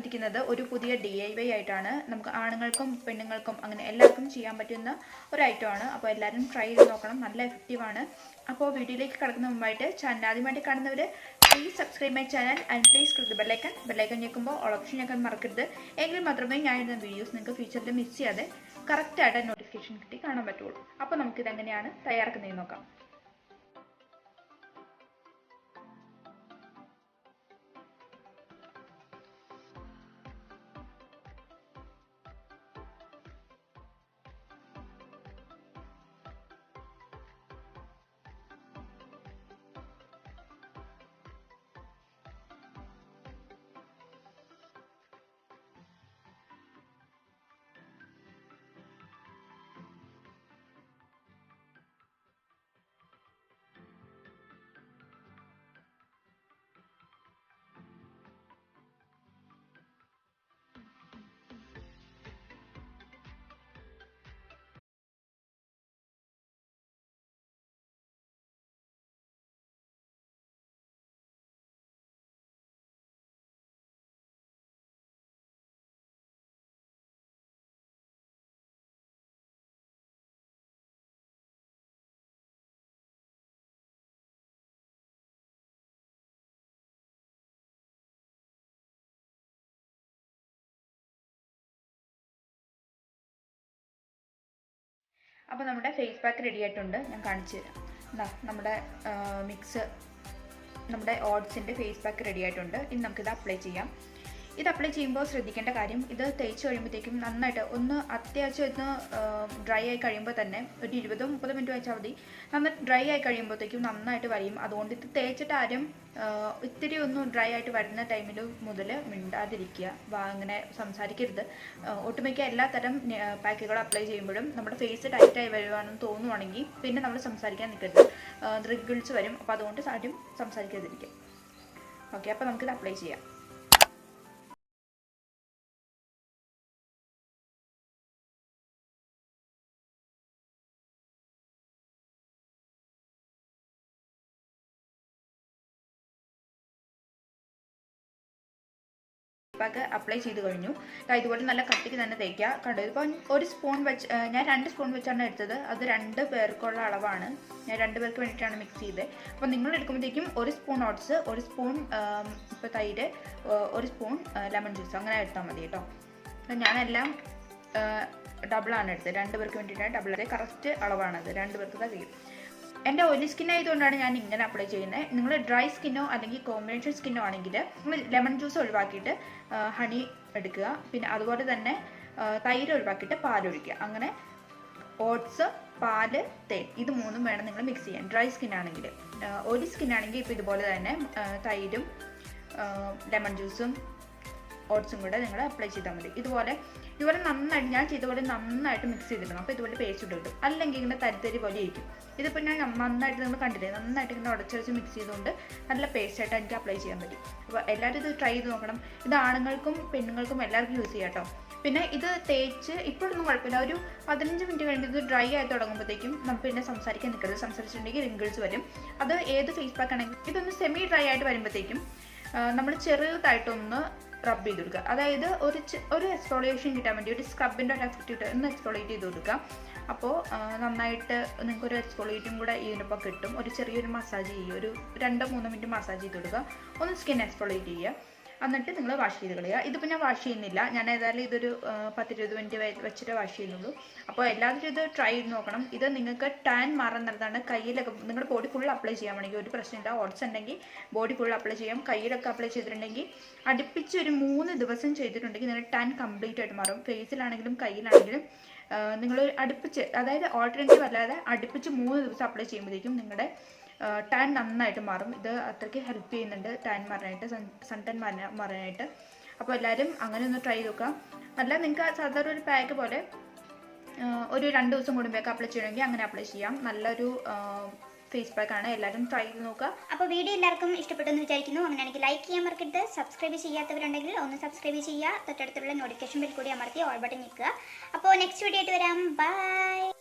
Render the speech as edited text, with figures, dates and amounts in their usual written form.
വന്നിരിക്കുന്നത് ഒരു പുതിയ DIY ആയിട്ടാണ്. നമുക്ക് ആണുങ്ങൾക്കും പെണ്ണുങ്ങൾക്കും അങ്ങനെ എല്ലാവർക്കും ചെയ്യാൻ പറ്റുന്ന ഒരു ഐറ്റമാണ്. അപ്പോൾ എല്ലാവരും ട്രൈ ചെയ്ത് നോക്കണം, നല്ല എഫക്റ്റീവാണ്. അപ്പോൾ വീഡിയോയിലേക്ക് കടക്കുന്ന മുമ്പായിട്ട് ചാനൽ ആദ്യമായിട്ട് കാണുന്നവർ please subscribe my channel and please click bell icon ഞെക്കുമ്പോൾ ഓൾ ഓപ്ഷൻ ഞെക്കാൻ മറക്കരുത്. എങ്കിൽ മാത്രമേ ഞാൻ ഇടുന്ന വീഡിയോസ് നിങ്ങൾക്ക് ഫ്യൂച്ചറിൽ മിസ് ചെയ്യാതെ കറക്റ്റായിട്ട് നോട്ടിഫിക്കേഷൻ കിട്ടി കാണാൻ പറ്റുള്ളൂ. അപ്പോൾ നമുക്കിതെങ്ങനെയാണ് തയ്യാറാക്കുന്നതെന്ന് നോക്കാം. അപ്പോൾ നമ്മുടെ ഫേസ് പാക്ക് റെഡി ആയിട്ടുണ്ട്, ഞാൻ കാണിച്ചു തരാം. എന്താ നമ്മുടെ മിക്സ്, നമ്മുടെ ഓട്സിൻ്റെ ഫേസ് പാക്ക് റെഡി ആയിട്ടുണ്ട്. ഇനി നമുക്കിത് അപ്ലൈ ചെയ്യാം. ഇത് അപ്ലൈ ചെയ്യുമ്പോൾ ശ്രദ്ധിക്കേണ്ട കാര്യം, ഇത് തേച്ച് കഴിയുമ്പോഴത്തേക്കും നന്നായിട്ട് ഒന്ന് അത്യാവശ്യം ഒന്ന് ഡ്രൈ ആയി കഴിയുമ്പോൾ തന്നെ ഒരു 20-30 മിനിറ്റ് വെച്ചാൽ മതി. നന്നായിട്ട് ഡ്രൈ ആയി കഴിയുമ്പോഴത്തേക്കും നന്നായിട്ട് വരിയും. അതുകൊണ്ട് ഇത് തേച്ചിട്ട് ആരും ഇത്തിരി ഒന്ന് ഡ്രൈ ആയിട്ട് വരുന്ന ടൈമിൽ മുതൽ മിണ്ടാതിരിക്കുക, അങ്ങനെ സംസാരിക്കരുത്. ഒട്ടുമിക്ക എല്ലാ തരം പാക്കുകൾ അപ്ലൈ ചെയ്യുമ്പോഴും നമ്മുടെ ഫേസ് ടൈറ്റായി വരുവാണെന്ന് തോന്നുവാണെങ്കിൽ പിന്നെ നമ്മൾ സംസാരിക്കാൻ നിൽക്കരുത്, റിങ്കിൾസ് വരും. അപ്പോൾ അതുകൊണ്ട് ആരും സംസാരിക്കാതിരിക്കുക. ഓക്കെ, അപ്പോൾ നമുക്കിത് അപ്ലൈ ചെയ്യാം. പാക്ക് അപ്ലൈ ചെയ്ത് കഴിഞ്ഞു. ഇതുപോലെ നല്ല കട്ടിക്ക് തന്നെ തേക്കുക. കണ്ടു, ഇപ്പം ഒരു സ്പൂൺ വെച്ച് ഞാൻ 2 സ്പൂൺ വെച്ചാണ് എടുത്തത്. അത് 2 പേർക്കുള്ള അളവാണ്. ഞാൻ 2 പേർക്ക് വേണ്ടിയിട്ടാണ് മിക്സ് ചെയ്തത്. അപ്പോൾ നിങ്ങൾ എടുക്കുമ്പോഴത്തേക്കും 1 സ്പൂൺ ഓട്സ്, 1 സ്പൂൺ ഇപ്പോൾ തൈര്, 1 സ്പൂൺ ലെമൺ ജ്യൂസ് അങ്ങനെ എടുത്താൽ മതി കേട്ടോ. ഞാനെല്ലാം ഡബിളാണ് എടുത്തത്. 2 പേർക്ക് വേണ്ടിയിട്ടാണ് ഡബിൾ. കറക്റ്റ് അളവാണത്, 2 പേർക്ക് കഴിയും. എൻ്റെ ഓയിലി സ്കിൻ ആയതുകൊണ്ടാണ് ഞാൻ ഇങ്ങനെ അപ്ലൈ ചെയ്യുന്നത്. നിങ്ങൾ ഡ്രൈ സ്കിന്നോ അല്ലെങ്കിൽ കോമ്പിനേഷൻ സ്കിന്നോ ആണെങ്കിൽ നിങ്ങൾ ലെമൺ ജ്യൂസ് ഒഴിവാക്കിയിട്ട് ഹണി എടുക്കുക. പിന്നെ അതുപോലെ തന്നെ തൈര് ഒഴിവാക്കിയിട്ട് പാലൊഴിക്കുക. അങ്ങനെ ഓട്സ്, പാല്, തേൻ ഇത് 3ഉം വേണം നിങ്ങൾ മിക്സ് ചെയ്യാൻ, ഡ്രൈ സ്കിൻ ആണെങ്കിൽ. ഓയിലി സ്കിൻ ആണെങ്കിൽ ഇപ്പോൾ ഇതുപോലെ തന്നെ തൈരും ലെമൺ ജ്യൂസും ഓട്സും കൂടെ നിങ്ങൾ അപ്ലൈ ചെയ്താൽ മതി. ഇതുപോലെ നന്നായിട്ട് ഞാൻ ചെയ്തപോലെ നന്നായിട്ട് മിക്സ് ചെയ്തിടണം. അപ്പോൾ ഇതുപോലെ പേസ്റ്റ് ഇട്ട് കിട്ടും. അല്ലെങ്കിൽ ഇങ്ങനെ തരിത്തരി പോലെ ഇരിക്കും. ഇതിപ്പോൾ ഞാൻ നന്നായിട്ട് നിങ്ങൾ കണ്ടില്ലേ, നന്നായിട്ട് ഇങ്ങനെ ഉടച്ചുടച്ച് മിക്സ് ചെയ്തുകൊണ്ട് നല്ല പേസ്റ്റായിട്ട് എനിക്ക് അപ്ലൈ ചെയ്യാൻ പറ്റും. അപ്പോൾ എല്ലാവരും ഇത് ട്രൈ ചെയ്ത് നോക്കണം. ഇത് ആണുങ്ങൾക്കും പെണ്ണുങ്ങൾക്കും എല്ലാവർക്കും യൂസ് ചെയ്യാം കേട്ടോ. പിന്നെ ഇത് തേച്ച് ഇപ്പോഴൊന്നും കുഴപ്പമില്ല, ഒരു 15 മിനിറ്റ് കഴിഞ്ഞ് ഇത് ഡ്രൈ ആയി തുടങ്ങുമ്പോഴത്തേക്കും നമുക്ക് പിന്നെ സംസാരിക്കാൻ നിൽക്കരുത്. സംസാരിച്ചിട്ടുണ്ടെങ്കിൽ റിങ്കിൾസ് വരും. അത് ഏത് ഫേസ് പാക്ക് ആണെങ്കിലും ഇതൊന്ന് സെമി ഡ്രൈ ആയിട്ട് വരുമ്പോഴത്തേക്കും നമ്മൾ ചെറുതായിട്ടൊന്ന് റബ്ബ് ചെയ്ത് കൊടുക്കുക. അതായത് ഒരു എക്സ്ഫോളിയേഷൻ കിട്ടാൻ വേണ്ടി, ഒരു സ്ക്രബിൻ്റെ ഒരു എഫക്റ്റ് കിട്ടുക, ഒന്ന് എക്സ്ഫോളിയേറ്റ് ചെയ്ത് കൊടുക്കുക. അപ്പോൾ നന്നായിട്ട് നിങ്ങൾക്കൊരു എക്സ്ഫോളിയേറ്റും കൂടെ ഇതിനൊപ്പം കിട്ടും. ഒരു ചെറിയൊരു മസാജ് ചെയ്യുക, ഒരു 2-3 മിനിറ്റ് മസാജ് ചെയ്ത് കൊടുക്കുക. ഒന്ന് സ്കിൻ എക്സ്ഫോളിയേറ്റ് ചെയ്യുക. എന്നിട്ട് നിങ്ങൾ വാഷ് ചെയ്ത് കളയുക. ഇതിപ്പോൾ ഞാൻ വാഷ് ചെയ്യുന്നില്ല, ഞാൻ ഏതായാലും ഇതൊരു 10-20 മിനിറ്റ് വെച്ചിട്ട് വാഷ് ചെയ്യുന്നുള്ളൂ. അപ്പോൾ എല്ലാവരും ഇത് ട്രൈ ചെയ്ത് നോക്കണം. ഇത് നിങ്ങൾക്ക് ടാൻ മാറാൻ നല്ലതാണ്. കയ്യിലൊക്കെ നിങ്ങളുടെ ബോഡി ഫുൾ അപ്ലൈ ചെയ്യാൻ വേണമെങ്കിൽ ഒരു പ്രശ്നമില്ല. ഓട്സ് ഉണ്ടെങ്കിൽ ബോഡി ഫുൾ അപ്ലൈ ചെയ്യാം. കയ്യിലൊക്കെ അപ്ലൈ ചെയ്തിട്ടുണ്ടെങ്കിൽ അടുപ്പിച്ച് ഒരു 3 ദിവസം ചെയ്തിട്ടുണ്ടെങ്കിൽ നിങ്ങളുടെ ടാൻ കംപ്ലീറ്റ് ആയിട്ട് മാറും. ഫേസിലാണെങ്കിലും കയ്യിലാണെങ്കിലും നിങ്ങൾ അടുപ്പിച്ച്, അതായത് ഓൾട്ടർനേറ്റീവ് അല്ലാതെ അടുപ്പിച്ച് 3 ദിവസം അപ്ലൈ ചെയ്യുമ്പോഴേക്കും നിങ്ങളുടെ ടാൻ നന്നായിട്ട് മാറും. ഇത് അത്രയ്ക്ക് ഹെൽപ്പ് ചെയ്യുന്നുണ്ട് ടാൻ മാറാനായിട്ട്, സൺ ടാൻ മാറാനായിട്ട്. അപ്പോൾ എല്ലാവരും അങ്ങനെ ഒന്ന് ട്രൈ ചെയ്ത് നോക്കാം. അല്ല നിങ്ങൾക്ക് സാധാരണ ഒരു പാക്ക് പോലെ ഒരു 2 ദിവസം കൂടുമ്പോഴൊക്കെ അപ്ലൈ ചെയ്യണമെങ്കിൽ അങ്ങനെ അപ്ലൈ ചെയ്യാം. നല്ലൊരു ഫേസ് പാക്കാണ്, എല്ലാവരും ട്രൈ ചെയ്ത് നോക്കുക. അപ്പോൾ വീഡിയോ എല്ലാവർക്കും ഇഷ്ടപ്പെട്ടെന്ന് വിചാരിക്കുന്നു. അങ്ങനെയാണെങ്കിൽ ലൈക്ക് ചെയ്യാൻ മറക്കരുത്. സബ്സ്ക്രൈബ് ചെയ്യാത്തവരുണ്ടെങ്കിൽ ഒന്ന് സബ്സ്ക്രൈബ് ചെയ്യുക. തൊട്ടടുത്തുള്ള നോട്ടിഫിക്കേഷൻ ബെൽ കൂടി അമർത്തി ഓൾ ബട്ടൺ നിൽക്കുക. അപ്പോൾ നെക്സ്റ്റ് വീഡിയോ ആയിട്ട് വരാം. ബൈ.